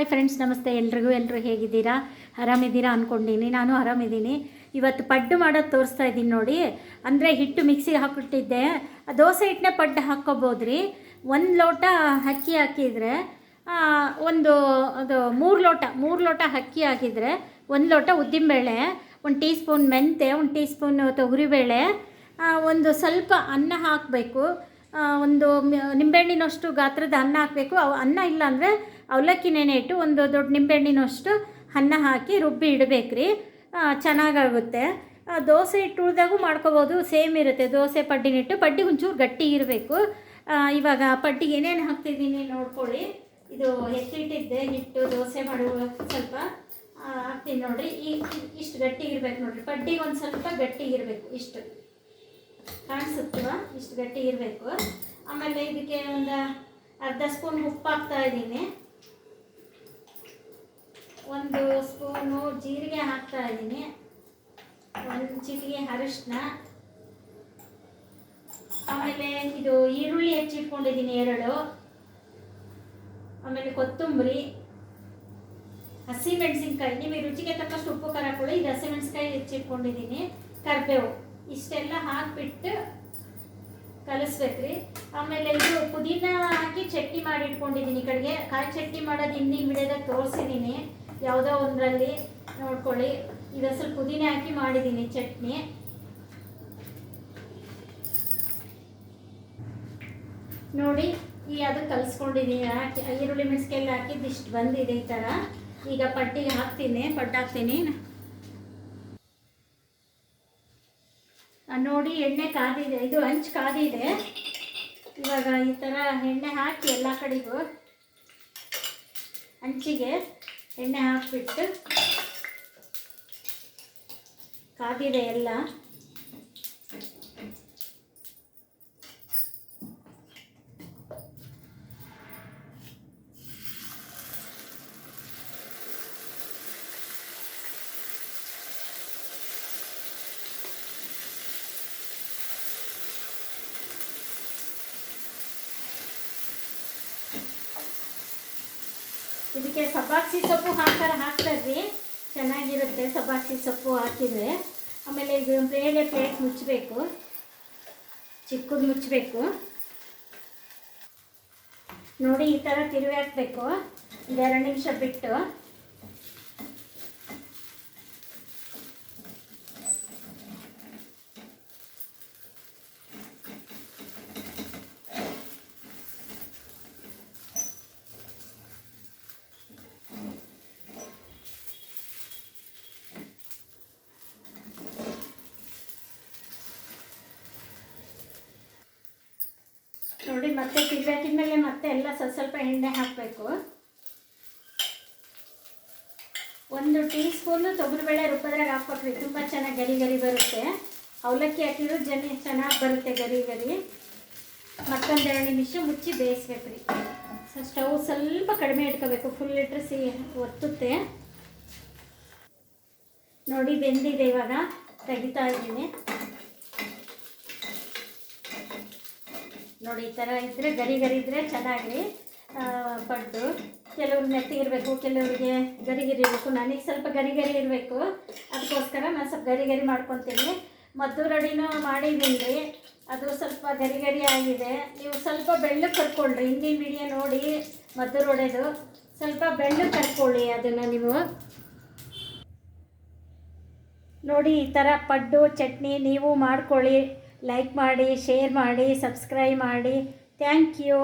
Hi friends, ನಮಸ್ತೆ. ಎಲ್ಲರೂ ಹೇಗಿದ್ದೀರಾ? ಆರಾಮಿದ್ದೀರಾ ಅಂದ್ಕೊಂಡಿನಿ. ನಾನು ಆರಾಮಿದ್ದೀನಿ. ಇವತ್ತು ಪಡ್ಡು ಮಾಡೋದು ತೋರಿಸ್ತಾ ಇದ್ದೀನಿ ನೋಡಿ. ಅಂದರೆ ಹಿಟ್ಟು ಮಿಕ್ಸಿಗೆ ಹಾಕ್ಬಿಟ್ಟಿದ್ದೆ. ದೋಸೆ ಹಿಟ್ಟನ್ನೇ ಪಡ್ಡು ಹಾಕ್ಕೋಬೋದು ರೀ. 1 ಲೋಟ ಅಕ್ಕಿ ಹಾಕಿದರೆ ಒಂದು ಅದು 3 ಲೋಟ ಅಕ್ಕಿ ಹಾಕಿದರೆ 1 ಲೋಟ ಉದ್ದಿನಬೇಳೆ, 1 ಟೀ ಸ್ಪೂನ್ ಮೆಂತೆ, 1 ಟೀ ಸ್ಪೂನ್ ತೊಗರಿಬೇಳೆ, ಒಂದು ಸ್ವಲ್ಪ ಅನ್ನ ಹಾಕಬೇಕು. ಒಂದು ನಿಂಬೆಹಣ್ಣಿನಷ್ಟು ಗಾತ್ರದ ಅನ್ನ ಹಾಕಬೇಕು. ಅನ್ನ ಇಲ್ಲ ಅಂದರೆ ಅವಲಕ್ಕಿ ನೆನೆ ಇಟ್ಟು ಒಂದು ದೊಡ್ಡ ನಿಂಬೆಹಣ್ಣಿನಷ್ಟು ಅನ್ನ ಹಾಕಿ ರುಬ್ಬಿ ಇಡಬೇಕು ರೀ. ಚೆನ್ನಾಗಾಗುತ್ತೆ. ದೋಸೆ ಹಿಟ್ಟು ಉಳಿದಾಗೂ ಮಾಡ್ಕೋಬೋದು, ಸೇಮ್ ಇರುತ್ತೆ. ದೋಸೆ ಪಡ್ಡಿನ ಹಿಟ್ಟು, ಪಡ್ಡಿಗೆ ಒಂಚೂರು ಗಟ್ಟಿ ಇರಬೇಕು. ಇವಾಗ ಪಡ್ಡಿಗೆ ಏನೇನು ಹಾಕ್ತಿದ್ದೀನಿ ನೋಡ್ಕೊಳ್ಳಿ. ಇದು ಎತ್ತಿಟ್ಟಿದ್ದೆ ಹಿಟ್ಟು ದೋಸೆ ಮಾಡುವ ಸ್ವಲ್ಪ ಹಾಕ್ತೀನಿ ನೋಡಿರಿ. ಇಷ್ಟು ಗಟ್ಟಿ ಇರಬೇಕು ನೋಡಿರಿ. ಪಡ್ಡಿಗೆ ಒಂದು ಸ್ವಲ್ಪ ಗಟ್ಟಿ ಇರಬೇಕು. ಇಷ್ಟು ಕಾಣಿಸುತ್ತವ, ಇಷ್ಟು ಗಟ್ಟಿ ಇರಬೇಕು. ಆಮೇಲೆ ಇದಕ್ಕೆ ಒಂದು ಅರ್ಧ ಸ್ಪೂನ್ ಉಪ್ಪು ಹಾಕ್ತಾ ಇದ್ದೀನಿ. 1 ಸ್ಪೂನು ಜೀರಿಗೆ ಹಾಕ್ತಾ ಇದ್ದೀನಿ. 1 ಚಿಟಿಕೆ ಅರಿಶಿನ. ಆಮೇಲೆ ಇದು ಈರುಳ್ಳಿ ಹೆಚ್ಚಿಟ್ಕೊಂಡಿದ್ದೀನಿ 2. ಆಮೇಲೆ ಕೊತ್ತಂಬರಿ, ಹಸಿಮೆಣಸಿನ್ಕಾಯಿ, ನಿಮಗೆ ರುಚಿಗೆ ತಕ್ಕಷ್ಟು ಉಪ್ಪು ಖಾರ ಹಾಕೊಳ್ಳಿ. ಇದು ಹಸಿಮೆಣಸಿನ್ಕಾಯಿ ಹೆಚ್ಚಿಟ್ಕೊಂಡಿದ್ದೀನಿ. ಕರಿಬೇವು, ಇಷ್ಟೆಲ್ಲ ಹಾಕಿಬಿಟ್ಟು ಕಲಿಸ್ಬೇಕ್ರಿ. ಆಮೇಲೆ ಇದು ಪುದೀನ ಹಾಕಿ ಚಟ್ನಿ ಮಾಡಿ ಇಟ್ಕೊಂಡಿದ್ದೀನಿ. ಈ ಕಡೆಗೆ ಕಾಯಿ ಚಟ್ನಿ ಮಾಡೋದು ಹಿಂದಿನ ವಿಡಿಯೋದಾಗ ತೋರಿಸಿದ್ದೀನಿ, ಯಾವುದೋ ಒಂದರಲ್ಲಿ ನೋಡ್ಕೊಳ್ಳಿ. ಈಗ ಸ್ವಲ್ಪ ಪುದೀನ ಹಾಕಿ ಮಾಡಿದ್ದೀನಿ ಚಟ್ನಿ. ನೋಡಿ, ಅದು ಕಲಿಸ್ಕೊಂಡಿದ್ದೀನಿ. ಈರುಳ್ಳಿ ಮೆಣಸಿನ್ಕಾಯಿ ಹಾಕಿದ್ದು ಇಷ್ಟು ಬಂದಿದೆ ಈ ಥರ. ಈಗ ಪಡ್ಡಿಗೆ ಹಾಕ್ತೀನಿ, ಪಡ್ಡು ಹಾಕ್ತೀನಿ ನೋಡಿ. ಎಣ್ಣೆ ಕಾದಿದೆ, ಇದು ಹಂಚು ಕಾದಿದೆ. ಇವಾಗ ಈ ಥರ ಎಣ್ಣೆ ಹಾಕಿ ಎಲ್ಲ ಕಡೆಗೂ ಹಂಚಿಗೆ ಎಣ್ಣೆ ಹಾಕಿಬಿಟ್ಟು ಕಾದಿದೆ ಎಲ್ಲ. ಇದಕ್ಕೆ ಸಬ್ಬಾಕ್ಷಿ ಸೊಪ್ಪು ಹಾಕ್ತಾರ್ರಿ, ಚೆನ್ನಾಗಿರುತ್ತೆ ಸಬ್ಬಾಕ್ಷಿ ಸೊಪ್ಪು ಹಾಕಿದರೆ. ಆಮೇಲೆ ಇದು ಬೇಳೆ ಪ್ಲೇಟ್ ಮುಚ್ಚಬೇಕು, ಚಿಕ್ಕದು ಮುಚ್ಚಬೇಕು ನೋಡಿ. ಈ ಥರ ತಿರುವಿ ಹಾಕಬೇಕು 2 ನಿಮಿಷ ಬಿಟ್ಟು. ನೋಡಿ, ಮತ್ತೆ ತಿರುಗಾಕಿದ ಮೇಲೆ ಮತ್ತೆ ಎಲ್ಲ ಸ್ವಲ್ಪ ಎಣ್ಣೆ ಹಾಕಬೇಕು. 1 ಟೀ ಸ್ಪೂನು ತೊಗರಿಬೇಳೆ ರುಬ್ಬದ್ರಾಗ ಹಾಕ್ಬೇಕ್ರಿ. ತುಂಬ ಚೆನ್ನಾಗಿ ಗರಿ ಬರುತ್ತೆ. ಅವಲಕ್ಕಿ ಹಾಕಿದ್ರು ಚೆನ್ನಾಗಿ ಬರುತ್ತೆ ಗರಿ. ಮತ್ತೊಂದು 2 ನಿಮಿಷ ಮುಚ್ಚಿ ಬೇಯಿಸ್ಬೇಕ್ರಿ. ಸ್ಟವ್ ಸ್ವಲ್ಪ ಕಡಿಮೆ ಇಟ್ಕೋಬೇಕು, ಫುಲ್ ಇಟ್ಟರೆ ಒತ್ತುತ್ತೆ ನೋಡಿ. ಬೆಂದಿದೆ, ಇವಾಗ ತೆಗಿತಾ ಇದ್ದೀನಿ ನೋಡಿ. ಈ ಥರ ಇದ್ದರೆ ಗರಿ ಇದ್ದರೆ ಚೆನ್ನಾಗಿ ಪಡ್ಡು. ಕೆಲವ್ರಿಗೆ ಮೆತ್ತಗಿರಬೇಕು, ಕೆಲವರಿಗೆ ಗರಿ ಇರಬೇಕು. ನನಗೆ ಸ್ವಲ್ಪ ಗರಿ ಇರಬೇಕು, ಅದಕ್ಕೋಸ್ಕರ ನಾನು ಸ್ವಲ್ಪ ಗರಿ ಮಾಡ್ಕೊತೀನಿ. ಮದ್ದು ರೆಡಿನೂ ಮಾಡಿದ್ದೀನಿ ರೀ, ಅದು ಸ್ವಲ್ಪ ಗರಿ ಆಗಿದೆ. ನೀವು ಸ್ವಲ್ಪ ಬೆಳ್ಳಗೆ ಕರ್ಕೊಳ್ರಿ. ಹಿಂದಿನ ವಿಡಿಯೋ ನೋಡಿ ಮದ್ದು ಹೊಡೆದು ಸ್ವಲ್ಪ ಬೆಳ್ಳಗೆ ಕರ್ಕೊಳ್ಳಿ ಅದನ್ನು ನೀವು ನೋಡಿ. ಈ ಥರ ಪಡ್ಡು ಚಟ್ನಿ ನೀವು ಮಾಡ್ಕೊಳ್ಳಿ. ಲೈಕ್ ಮಾಡಿ, ಶೇರ್ ಮಾಡಿ, ಸಬ್ಸ್ಕ್ರೈಬ್ ಮಾಡಿ. Thank you.